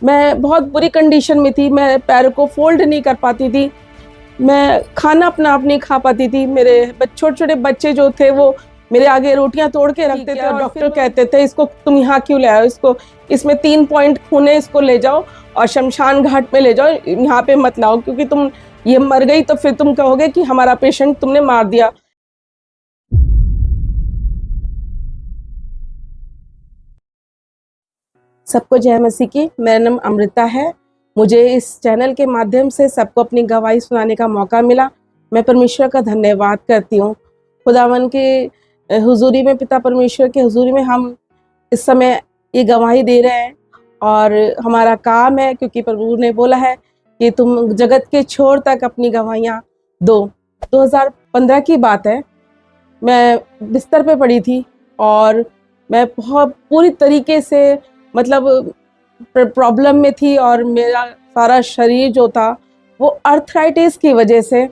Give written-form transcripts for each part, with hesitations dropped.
मैं बहुत बुरी कंडीशन में थी। मैं पैर को फोल्ड नहीं कर पाती थी। मैं खाना अपना आप नहीं खा पाती थी। मेरे छोटे छोटे बच्चे जो थे वो मेरे आगे रोटियां तोड़ के रखते थे और डॉक्टर कहते थे इसको तुम यहाँ क्यों ले आए, इसको इसमें 3 पॉइंट खून है, इसको ले जाओ और शमशान घाट में ले जाओ, यहाँ पे मत लाओ, क्योंकि तुम ये मर गई तो फिर तुम कहोगे कि हमारा पेशेंट तुमने मार दिया। सबको जय मसीह की। मेरा नाम अमृता है। मुझे इस चैनल के माध्यम से सबको अपनी गवाही सुनाने का मौका मिला। मैं परमेश्वर का धन्यवाद करती हूँ। खुदावन के हुजूरी में, पिता परमेश्वर के हुजूरी में हम इस समय ये गवाही दे रहे हैं और हमारा काम है, क्योंकि प्रभु ने बोला है कि तुम जगत के छोर तक अपनी गवाहियाँ दो। 2015 की बात है। मैं बिस्तर पे पड़ी थी और मैं बहुत पूरी तरीके से मतलब प्रॉब्लम में थी और मेरा सारा शरीर जो था वो अर्थराइटिस की वजह से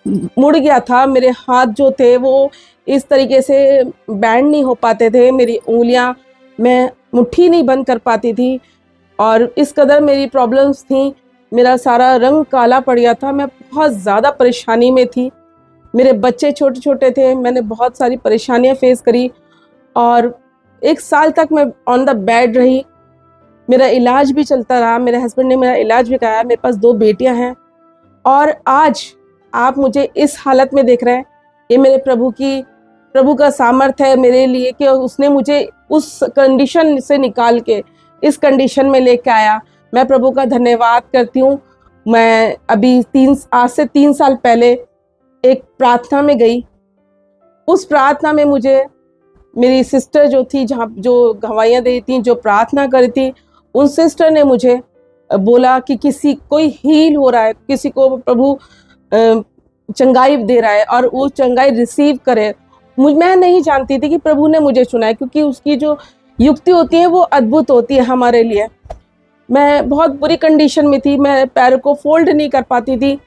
मुड़ गया था। मेरे हाथ जो थे वो इस तरीके से बैंड नहीं हो पाते थे। मेरी उंगलियां, मैं मुट्ठी नहीं बंद कर पाती थी और इस कदर मेरी प्रॉब्लम्स थी। मेरा सारा रंग काला पड़ गया था। मैं बहुत ज़्यादा परेशानी में थी। मेरे बच्चे छोटे छोटे थे। मैंने बहुत सारी परेशानियां फेस करी और 1 साल तक मैं ऑन द बेड रही। मेरा इलाज भी चलता रहा। मेरे हस्बैंड ने मेरा इलाज भी कराया। मेरे पास 2 बेटियां हैं और आज आप मुझे इस हालत में देख रहे हैं। ये मेरे प्रभु का सामर्थ्य है मेरे लिए कि उसने मुझे उस कंडीशन से निकाल के इस कंडीशन में लेके आया। मैं प्रभु का धन्यवाद करती हूँ। मैं अभी आज से 3 साल पहले एक प्रार्थना में गई। उस प्रार्थना में मुझे मेरी सिस्टर जो थी, जहाँ जो गवाहियाँ दे थी, जो प्रार्थना करी थी, उन सिस्टर ने मुझे बोला कि कोई हील हो रहा है, किसी को प्रभु चंगाई दे रहा है और वो चंगाई रिसीव करे। मैं नहीं जानती थी कि प्रभु ने मुझे चुना है, क्योंकि उसकी जो युक्ति होती है वो अद्भुत होती है हमारे लिए। मैं बहुत बुरी कंडीशन में थी। मैं पैर को फोल्ड नहीं कर पाती थी।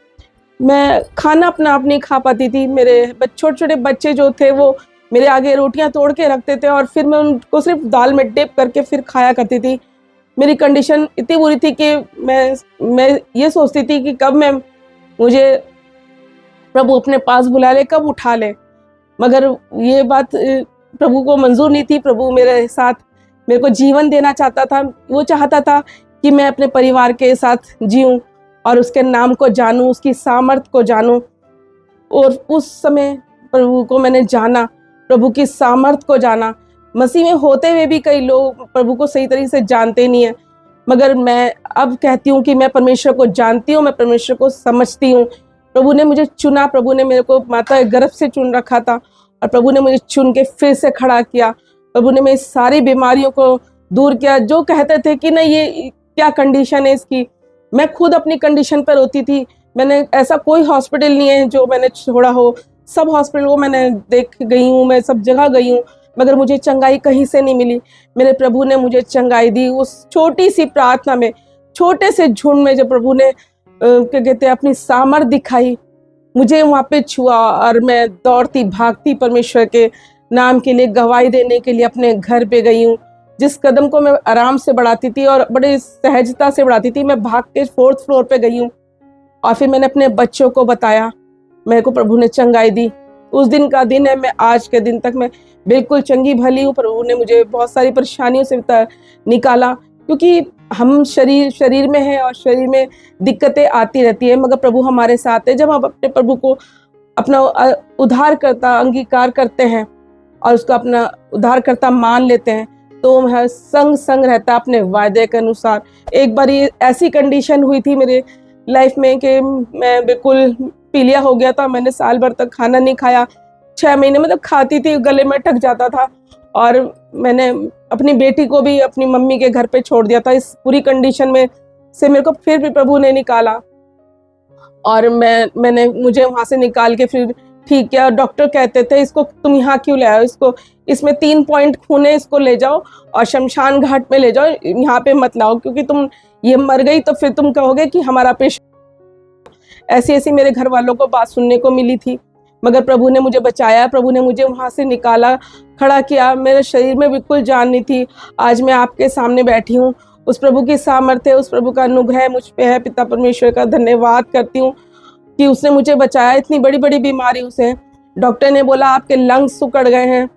मैं खाना अपना आप नहीं खा पाती थी। मेरे छोटे छोटे बच्चे जो थे वो मेरे आगे रोटियां तोड़ के रखते थे और फिर मैं उनको सिर्फ दाल में डिप करके फिर खाया करती थी। मेरी कंडीशन इतनी बुरी थी कि मैं ये सोचती थी कि कब मुझे प्रभु अपने पास बुला ले, कब उठा ले। मगर ये बात प्रभु को मंजूर नहीं थी। प्रभु मेरे साथ मेरे को जीवन देना चाहता था। वो चाहता था कि मैं अपने परिवार के साथ जीऊँ और उसके नाम को जानूँ, उसकी सामर्थ को जानूँ। और उस समय प्रभु को मैंने जाना, प्रभु की सामर्थ को जाना। मसीह में होते हुए भी कई लोग प्रभु को सही तरीके से जानते नहीं है, मगर मैं अब कहती हूँ कि मैं परमेश्वर को जानती हूँ, मैं परमेश्वर को समझती हूँ। प्रभु ने मुझे चुना। प्रभु ने मेरे को माता के गर्भ से चुन रखा था और प्रभु ने मुझे चुन के फिर से खड़ा किया। प्रभु ने मेरी सारी बीमारियों को दूर किया। जो कहते थे कि नहीं ये क्या कंडीशन है इसकी, मैं खुद अपनी कंडीशन पर होती थी। मैंने ऐसा कोई हॉस्पिटल नहीं है जो मैंने छोड़ा हो। सब हॉस्पिटल को मैंने देख गई हूँ, मैं सब जगह गई हूँ, मगर मुझे चंगाई कहीं से नहीं मिली। मेरे प्रभु ने मुझे चंगाई दी। उस छोटी सी प्रार्थना में, छोटे से झुंड में जब प्रभु ने क्या कहते हैं अपनी सामर्थ दिखाई, मुझे वहाँ पे छुआ और मैं दौड़ती भागती परमेश्वर के नाम के लिए गवाही देने के लिए अपने घर पे गई हूँ। जिस कदम को मैं आराम से बढ़ाती थी और बड़े सहजता से बढ़ाती थी, मैं भाग के 4th फ्लोर पे गई हूँ और फिर मैंने अपने बच्चों को बताया। मेरे को प्रभु ने चंगाई दी। उस दिन का दिन है। मैं आज के दिन तक मैं बिल्कुल चंगी भली हूँ। प्रभु ने मुझे बहुत सारी परेशानियों से निकाला, क्योंकि हम शरीर में है और शरीर में दिक्कतें आती रहती है, मगर प्रभु हमारे साथ है। जब हम अपने प्रभु को अपना उद्धारकर्ता अंगीकार करते हैं और उसको अपना उद्धारकर्ता मान लेते हैं, तो वह संग रहता है अपने वायदे के अनुसार। एक बार ये ऐसी कंडीशन हुई थी मेरे लाइफ में कि मैं बिल्कुल पीलिया हो गया था। मैंने साल भर तक खाना नहीं खाया। 6 महीने मतलब खाती थी, गले में अटक जाता था और मैंने अपनी बेटी को भी अपनी मम्मी के घर पे छोड़ दिया था। इस पूरी कंडीशन में से मेरे को फिर भी प्रभु ने निकाला और मैंने मुझे वहां से निकाल के फिर ठीक किया। डॉक्टर कहते थे इसको तुम यहाँ क्यों ले आए, इसमें 3 पॉइंट खून है, इसको ले जाओ और शमशान घाट में ले जाओ, यहाँ पे मत लाओ, क्योंकि तुम ये मर गई तो फिर तुम कहोगे कि हमारा पेशेंट। ऐसी मेरे घर वालों को बात सुनने को मिली थी, मगर प्रभु ने मुझे बचाया। प्रभु ने मुझे वहां से निकाला, खड़ा किया। मेरे शरीर में बिल्कुल जान नहीं थी। आज मैं आपके सामने बैठी हूँ उस प्रभु की सामर्थ्य, उस प्रभु का अनुग्रह मुझ पे है। पिता परमेश्वर का धन्यवाद करती हूँ कि उसने मुझे बचाया इतनी बड़ी बड़ी बीमारियों से। डॉक्टर ने बोला आपके लंग्स सिकुड़ गए हैं,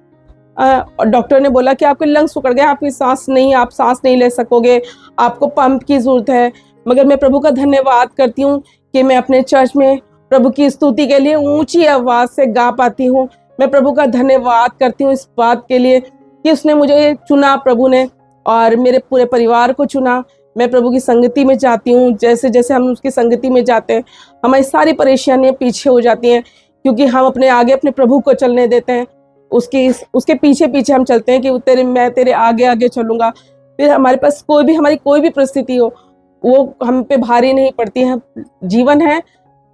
और डॉक्टर ने बोला कि आपके लंग्स सिकुड़ गए, आपकी आप सांस नहीं ले सकोगे, आपको पंप की जरूरत है। मगर मैं प्रभु का धन्यवाद करती हूँ कि मैं अपने चर्च में प्रभु की स्तुति के लिए ऊंची आवाज से गा पाती हूँ। मैं प्रभु का धन्यवाद करती हूँ इस बात के लिए कि उसने मुझे चुना, प्रभु ने, और मेरे पूरे परिवार को चुना। मैं प्रभु की संगति में जाती हूँ। जैसे जैसे हम उसकी संगति में जाते हैं हमारी सारी परेशानियां पीछे हो जाती हैं, क्योंकि हम अपने आगे अपने प्रभु को चलने देते हैं। उसके पीछे पीछे हम चलते हैं कि मैं तेरे आगे आगे चलूंगा। फिर हमारे पास हमारी कोई भी परिस्थिति हो वो हम पे भारी नहीं पड़ती है। जीवन है,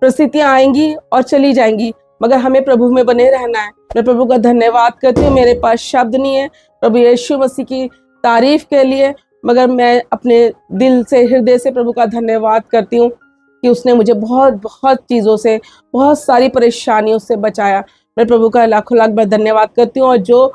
परिस्थितियां आएंगी और चली जाएंगी, मगर हमें प्रभु में बने रहना है। मैं प्रभु का धन्यवाद करती हूँ। मेरे पास शब्द नहीं है प्रभु यीशु मसीह की तारीफ के लिए, मगर मैं अपने दिल से, हृदय से प्रभु का धन्यवाद करती हूँ कि उसने मुझे बहुत बहुत चीज़ों से, बहुत सारी परेशानियों से बचाया। मैं प्रभु का लाखों लाख बार धन्यवाद करती हूँ। और जो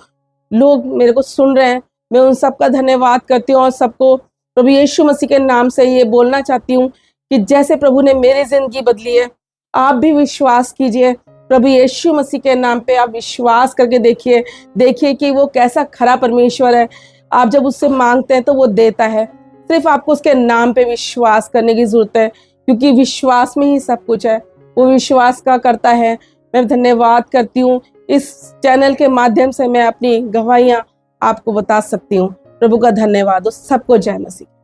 लोग मेरे को सुन रहे हैं मैं उन सबका धन्यवाद करती हूँ, और सबको प्रभु यीशु मसीह के नाम से ये बोलना चाहती हूँ कि जैसे प्रभु ने मेरी जिंदगी बदली है, आप भी विश्वास कीजिए प्रभु यीशु मसीह के नाम पे। आप विश्वास करके देखिए कि वो कैसा खरा परमेश्वर है। आप जब उससे मांगते हैं तो वो देता है। सिर्फ आपको उसके नाम पे विश्वास करने की जरूरत है, क्योंकि विश्वास में ही सब कुछ है। वो विश्वास का करता है। मैं धन्यवाद करती हूँ। इस चैनल के माध्यम से मैं अपनी गवाहियां आपको बता सकती हूँ। प्रभु का धन्यवाद हो। सबको जय मसीह।